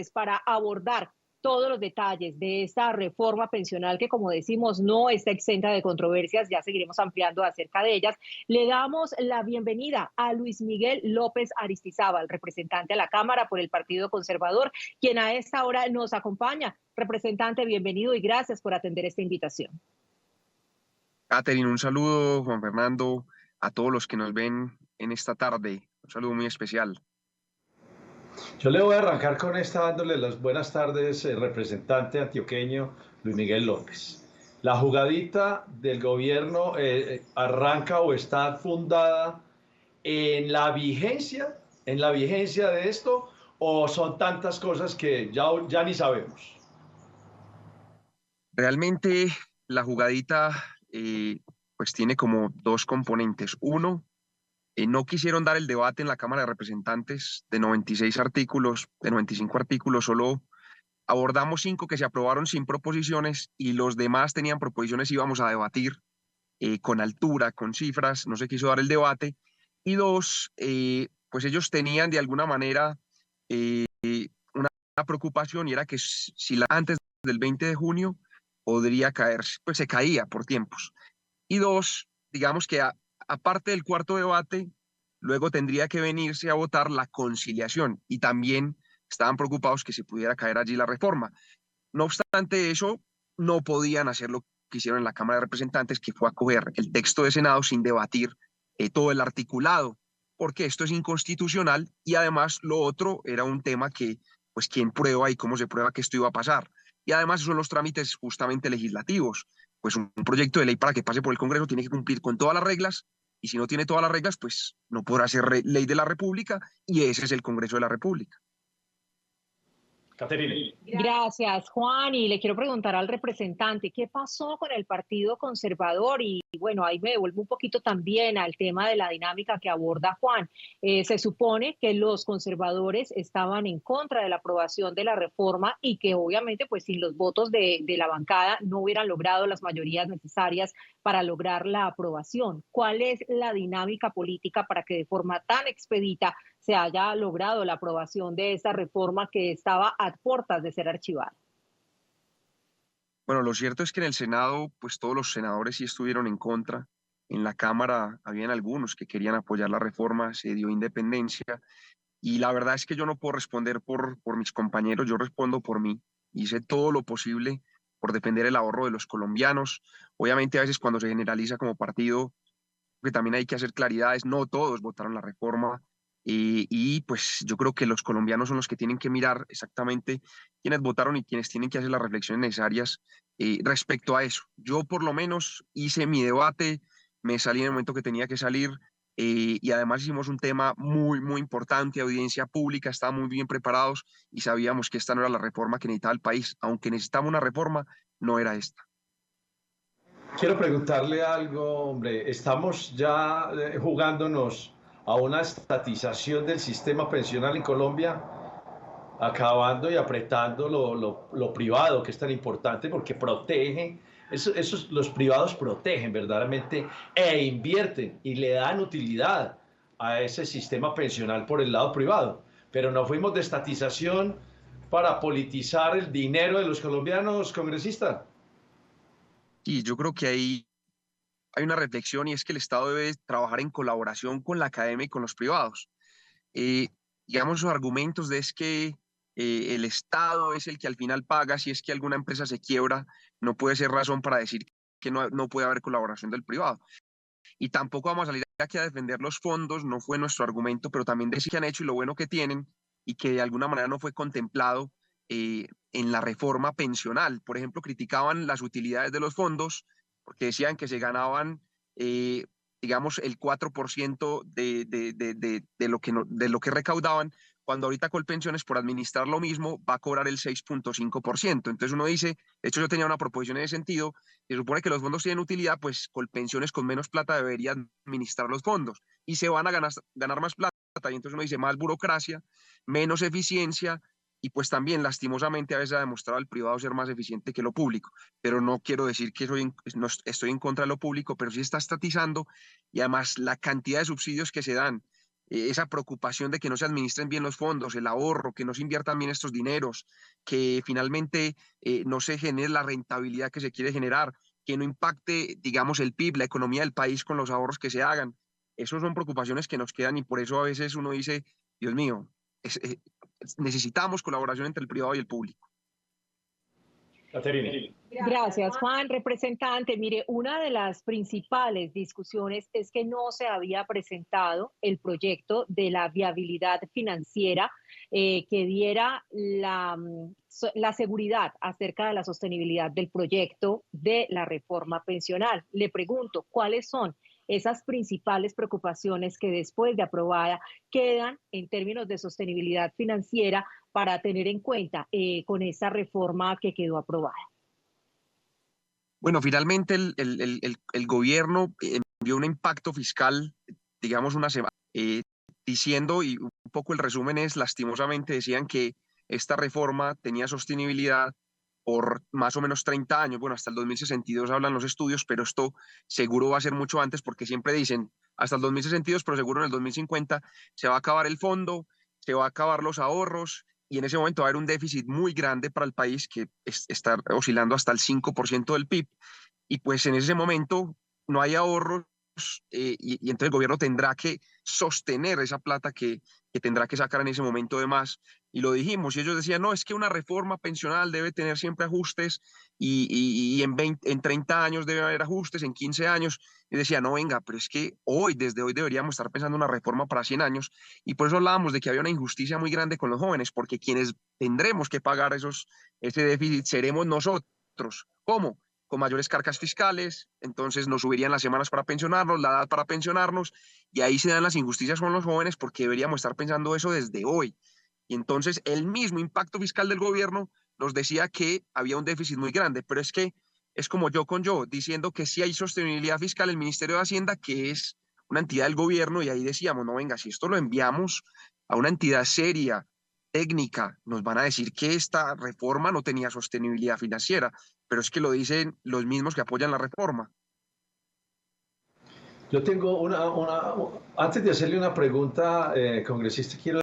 para abordar todos los detalles de esta reforma pensional que, como decimos, no está exenta de controversias, ya seguiremos ampliando acerca de ellas. Le damos la bienvenida a Luis Miguel López Aristizábal, representante a la Cámara por el Partido Conservador, quien a esta hora nos acompaña. Representante, bienvenido y gracias por atender esta invitación. Catherine, un saludo, Juan Fernando, a todos los que nos ven en esta tarde. Un saludo muy especial. Yo le voy a arrancar con esta dándole las buenas tardes, representante antioqueño Luis Miguel López. La jugadita del gobierno arranca o está fundada en la vigencia de esto, o son tantas cosas que ya ni sabemos. Realmente la jugadita pues tiene como dos componentes. Uno, no quisieron dar el debate en la Cámara de Representantes de 96 artículos, de 95 artículos, solo abordamos 5 que se aprobaron sin proposiciones y los demás tenían proposiciones y íbamos a debatir con altura, con cifras, no se quiso dar el debate. Y dos, pues ellos tenían de alguna manera una preocupación y era que si antes del 20 de junio podría caer, pues se caía por tiempos. Y dos, digamos que aparte del cuarto debate, luego tendría que venirse a votar la conciliación y también estaban preocupados que se pudiera caer allí la reforma. No obstante eso, no podían hacer lo que hicieron en la Cámara de Representantes, que fue acoger el texto de Senado sin debatir todo el articulado, porque esto es inconstitucional y además lo otro era un tema que, pues, ¿quién prueba y cómo se prueba que esto iba a pasar? Y además son los trámites justamente legislativos. Pues un proyecto de ley para que pase por el Congreso tiene que cumplir con todas las reglas y si no tiene todas las reglas, pues no podrá ser ley de la República y ese es el Congreso de la República. Caterina. Gracias, Juan. Y le quiero preguntar al representante, ¿qué pasó con el Partido Conservador? Y bueno, ahí me devuelvo un poquito también al tema de la dinámica que aborda Juan. Se supone que los conservadores estaban en contra de la aprobación de la reforma y que obviamente pues sin los votos de la bancada no hubieran logrado las mayorías necesarias para lograr la aprobación. ¿Cuál es la dinámica política para que de forma tan expedita se haya logrado la aprobación de esta reforma que estaba a puertas de ser archivada? Bueno, lo cierto es que en el Senado, pues todos los senadores sí estuvieron en contra. En la Cámara habían algunos que querían apoyar la reforma, se dio independencia. Y la verdad es que yo no puedo responder por mis compañeros, yo respondo por mí. Hice todo lo posible por defender el ahorro de los colombianos. Obviamente a veces cuando se generaliza como partido, que también hay que hacer claridades, no todos votaron la reforma. Y pues yo creo que los colombianos son los que tienen que mirar exactamente quiénes votaron y quienes tienen que hacer las reflexiones necesarias respecto a eso. Yo por lo menos hice mi debate, me salí en el momento que tenía que salir y además hicimos un tema muy, muy importante, audiencia pública, estábamos muy bien preparados y sabíamos que esta no era la reforma que necesitaba el país. Aunque necesitamos una reforma, no era esta. Quiero preguntarle algo, hombre. Estamos ya jugándonos a una estatización del sistema pensional en Colombia, acabando y apretando lo privado, que es tan importante porque protege, los privados protegen verdaderamente e invierten y le dan utilidad a ese sistema pensional por el lado privado. Pero no fuimos de estatización para politizar el dinero de los colombianos, congresistas. Y yo creo que ahí hay una reflexión y es que el Estado debe trabajar en colaboración con la academia y con los privados. Eh, digamos, los argumentos de es que el Estado es el que al final paga, si es que alguna empresa se quiebra, no puede ser razón para decir que no puede haber colaboración del privado. Y tampoco vamos a salir aquí a defender los fondos, no fue nuestro argumento, pero también decir que han hecho y lo bueno que tienen y que de alguna manera no fue contemplado en la reforma pensional. Por ejemplo, criticaban las utilidades de los fondos porque decían que se ganaban, digamos, el 4% de lo que recaudaban, cuando ahorita Colpensiones por administrar lo mismo va a cobrar el 6.5%. Entonces uno dice, de hecho yo tenía una proposición en ese sentido, se supone que los fondos tienen utilidad, pues Colpensiones con menos plata debería administrar los fondos y se van a ganar más plata. Y entonces uno dice más burocracia, menos eficiencia y pues también lastimosamente a veces ha demostrado el privado ser más eficiente que lo público. Pero no quiero decir que no estoy en contra de lo público, pero sí está estatizando y además la cantidad de subsidios que se dan esa preocupación de que no se administren bien los fondos, el ahorro, que no se inviertan bien estos dineros, que finalmente no se genere la rentabilidad que se quiere generar, que no impacte, digamos, el PIB, la economía del país con los ahorros que se hagan. Esas son preocupaciones que nos quedan y por eso a veces uno dice, Dios mío, necesitamos colaboración entre el privado y el público. Caterine. Gracias, Juan. Representante, mire, una de las principales discusiones es que no se había presentado el proyecto de la viabilidad financiera que diera la seguridad acerca de la sostenibilidad del proyecto de la reforma pensional. Le pregunto, ¿cuáles son esas principales preocupaciones que después de aprobada quedan en términos de sostenibilidad financiera para tener en cuenta con esa reforma que quedó aprobada? Bueno, finalmente el gobierno envió un impacto fiscal, digamos, una semana, diciendo, y un poco el resumen es, lastimosamente decían que esta reforma tenía sostenibilidad por más o menos 30 años, bueno, hasta el 2062 hablan los estudios, pero esto seguro va a ser mucho antes porque siempre dicen hasta el 2062, pero seguro en el 2050 se va a acabar el fondo, se va a acabar los ahorros y en ese momento va a haber un déficit muy grande para el país que está oscilando hasta el 5% del PIB y pues en ese momento no hay ahorros y entonces el gobierno tendrá que sostener esa plata que tendrá que sacar en ese momento de más. Y lo dijimos, y ellos decían, no, es que una reforma pensional debe tener siempre ajustes y en 30 años debe haber ajustes, en 15 años. Y decía, no, venga, pero es que hoy, desde hoy deberíamos estar pensando en una reforma para 100 años. Y por eso hablábamos de que había una injusticia muy grande con los jóvenes, porque quienes tendremos que pagar ese déficit seremos nosotros. ¿Cómo? Con mayores cargas fiscales, entonces nos subirían las semanas para pensionarnos, la edad para pensionarnos, y ahí se dan las injusticias con los jóvenes porque deberíamos estar pensando eso desde hoy. Y entonces el mismo impacto fiscal del gobierno nos decía que había un déficit muy grande, pero es que es como yo con yo, diciendo que sí hay sostenibilidad fiscal, el Ministerio de Hacienda, que es una entidad del gobierno, y ahí decíamos, no, venga, si esto lo enviamos a una entidad seria, técnica, nos van a decir que esta reforma no tenía sostenibilidad financiera, pero es que lo dicen los mismos que apoyan la reforma. Yo tengo antes de hacerle una pregunta, congresista, quiero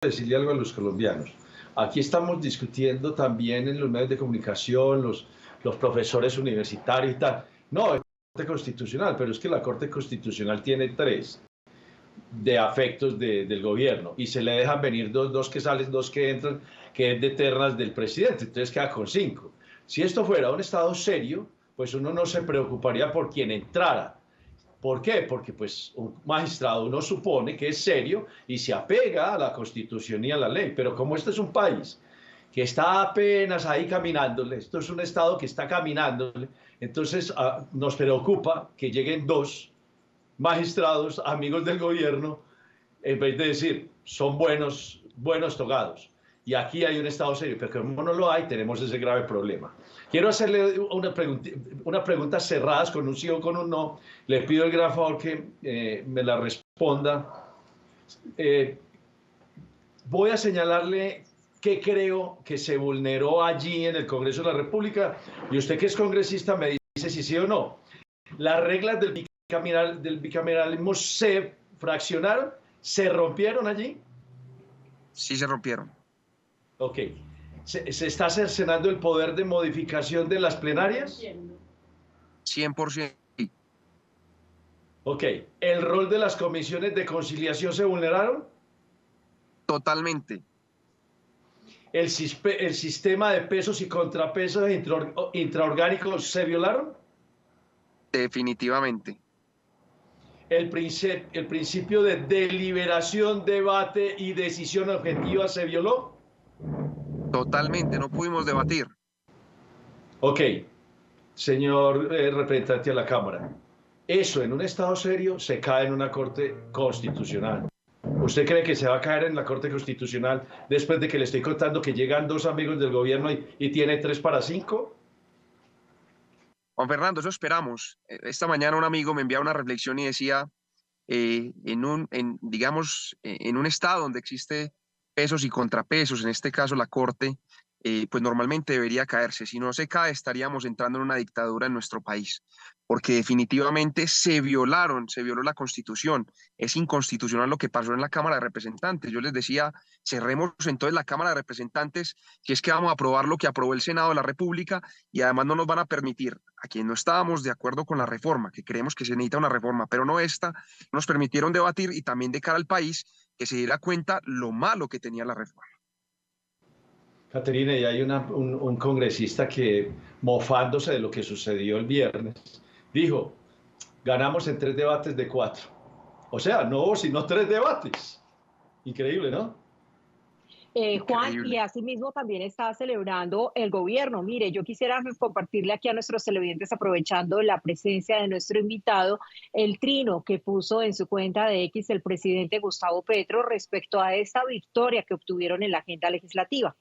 decirle algo a los colombianos. Aquí estamos discutiendo también en los medios de comunicación, los profesores universitarios y tal. No, es la Corte Constitucional, pero es que la Corte Constitucional tiene 3 de afectos del gobierno y se le dejan venir dos que salen, 2 que entran, que es de ternas del presidente, entonces queda con 5. Si esto fuera un Estado serio, pues uno no se preocuparía por quien entrara. ¿Por qué? Porque pues un magistrado uno supone que es serio y se apega a la Constitución y a la ley, pero como este es un país que está apenas ahí caminándole, esto es un Estado que está caminándole, entonces nos preocupa que lleguen 2 magistrados, amigos del gobierno, en vez de decir, son buenos togados. Y aquí hay un Estado serio, pero como no lo hay, tenemos ese grave problema. Quiero hacerle una pregunta cerradas con un sí o con un no. Le pido el gran favor que me la responda. Voy a señalarle qué creo que se vulneró allí en el Congreso de la República y usted que es congresista me dice si sí o no. Las reglas del bicameralismo se fraccionaron, se rompieron allí. Sí se rompieron. Ok. ¿Se está cercenando el poder de modificación de las plenarias? 100%. Ok. ¿El rol de las comisiones de conciliación se vulneraron? Totalmente. ¿El sistema de pesos y contrapesos intraorgánicos se violaron? Definitivamente. ¿El principio de deliberación, debate y decisión objetiva se violó? Totalmente, no pudimos debatir. Ok, señor representante de la Cámara, eso en un Estado serio se cae en una Corte Constitucional. ¿Usted cree que se va a caer en la Corte Constitucional después de que le estoy contando que llegan 2 amigos del gobierno y tiene 3 para 5? Juan Fernando, eso esperamos. Esta mañana un amigo me enviaba una reflexión y decía, digamos, en un estado donde existe pesos y contrapesos, en este caso la Corte, pues normalmente debería caerse. Si no se cae, estaríamos entrando en una dictadura en nuestro país, porque definitivamente se violó la Constitución. Es inconstitucional lo que pasó en la Cámara de Representantes. Yo les decía, cerremos entonces la Cámara de Representantes, si es que vamos a aprobar lo que aprobó el Senado de la República, y además no nos van a permitir, a quien no estábamos de acuerdo con la reforma, que creemos que se necesita una reforma, pero no esta, nos permitieron debatir y también de cara al país que se diera cuenta lo malo que tenía la reforma. Caterina, y hay un congresista que, mofándose de lo que sucedió el viernes, dijo, ganamos en 3 debates de 4. O sea, no hubo sino 3 debates. Increíble, ¿no? Juan, y asimismo también está celebrando el gobierno. Mire, yo quisiera compartirle aquí a nuestros televidentes, aprovechando la presencia de nuestro invitado, el trino que puso en su cuenta de X el presidente Gustavo Petro respecto a esta victoria que obtuvieron en la agenda legislativa.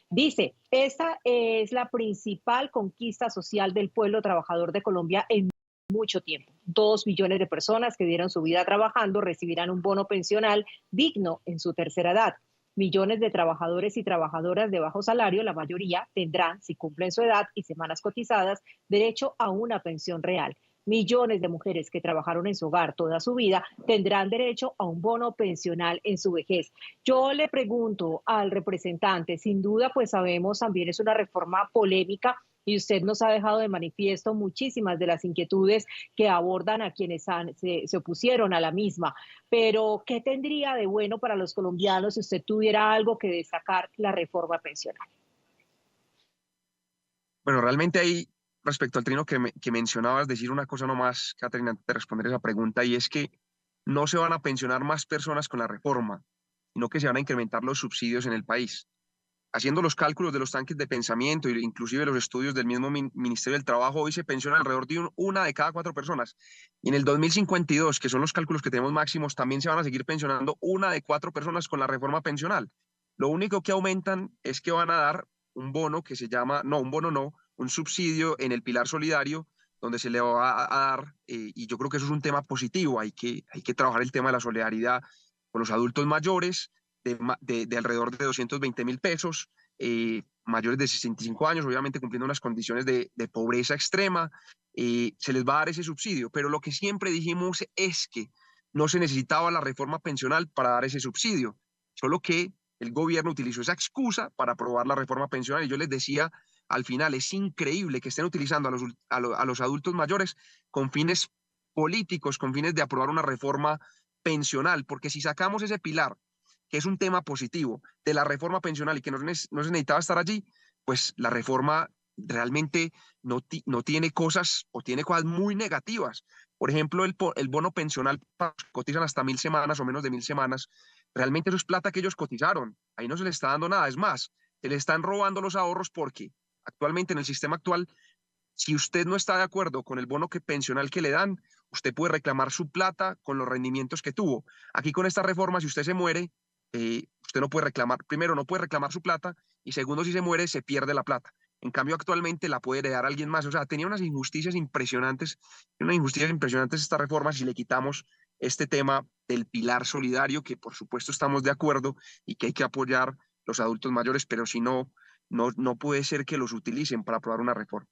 Dice, esta es la principal conquista social del pueblo trabajador de Colombia en mucho tiempo. 2 millones de personas que dieron su vida trabajando recibirán un bono pensional digno en su tercera edad. Millones de trabajadores y trabajadoras de bajo salario, la mayoría, tendrán, si cumplen su edad y semanas cotizadas, derecho a una pensión real. Millones de mujeres que trabajaron en su hogar toda su vida tendrán derecho a un bono pensional en su vejez. Yo le pregunto al representante, sin duda, pues sabemos también es una reforma polémica, y usted nos ha dejado de manifiesto muchísimas de las inquietudes que abordan a quienes se opusieron a la misma. Pero, ¿qué tendría de bueno para los colombianos si usted tuviera algo que destacar la reforma pensional? Bueno, realmente ahí, respecto al trino que mencionabas, decir una cosa nomás, Caterina, antes de responder esa pregunta, y es que no se van a pensionar más personas con la reforma, sino que se van a incrementar los subsidios en el país. Haciendo los cálculos de los tanques de pensamiento e inclusive los estudios del mismo Ministerio del Trabajo, hoy se pensiona alrededor de una de cada 4 personas. Y en el 2052, que son los cálculos que tenemos máximos, también se van a seguir pensionando una de 4 personas con la reforma pensional. Lo único que aumentan es que van a dar un bono que se llama, no, un bono no, un subsidio en el pilar solidario, donde se le va a dar, y yo creo que eso es un tema positivo, hay que trabajar el tema de la solidaridad con los adultos mayores, de alrededor de 220.000 pesos, mayores de 65 años, obviamente cumpliendo unas condiciones de pobreza extrema, se les va a dar ese subsidio. Pero lo que siempre dijimos es que no se necesitaba la reforma pensional para dar ese subsidio, solo que el gobierno utilizó esa excusa para aprobar la reforma pensional. Y yo les decía, al final es increíble que estén utilizando a los adultos mayores con fines políticos, con fines de aprobar una reforma pensional, porque si sacamos ese pilar, que es un tema positivo de la reforma pensional y que no se necesitaba estar allí, pues la reforma realmente no tiene cosas o tiene cosas muy negativas. Por ejemplo, el bono pensional cotizan hasta 1.000 semanas o menos de 1.000 semanas. Realmente eso es plata que ellos cotizaron. Ahí no se les está dando nada. Es más, se le están robando los ahorros porque actualmente en el sistema actual, si usted no está de acuerdo con el bono pensional que le dan, usted puede reclamar su plata con los rendimientos que tuvo. Aquí con esta reforma, si usted se muere, usted no puede reclamar, primero no puede reclamar su plata y segundo, si se muere, se pierde la plata. En cambio, actualmente la puede heredar alguien más. O sea, tenía unas injusticias impresionantes esta reforma si le quitamos este tema del pilar solidario, que por supuesto estamos de acuerdo y que hay que apoyar los adultos mayores, pero si no, no puede ser que los utilicen para aprobar una reforma.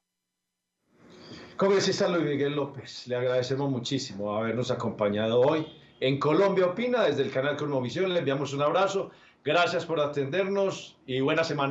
Congresista Luis Miguel López, le agradecemos muchísimo habernos acompañado hoy en Colombia Opina desde el canal Cosmovisión. Le enviamos un abrazo, gracias por atendernos y buena semana.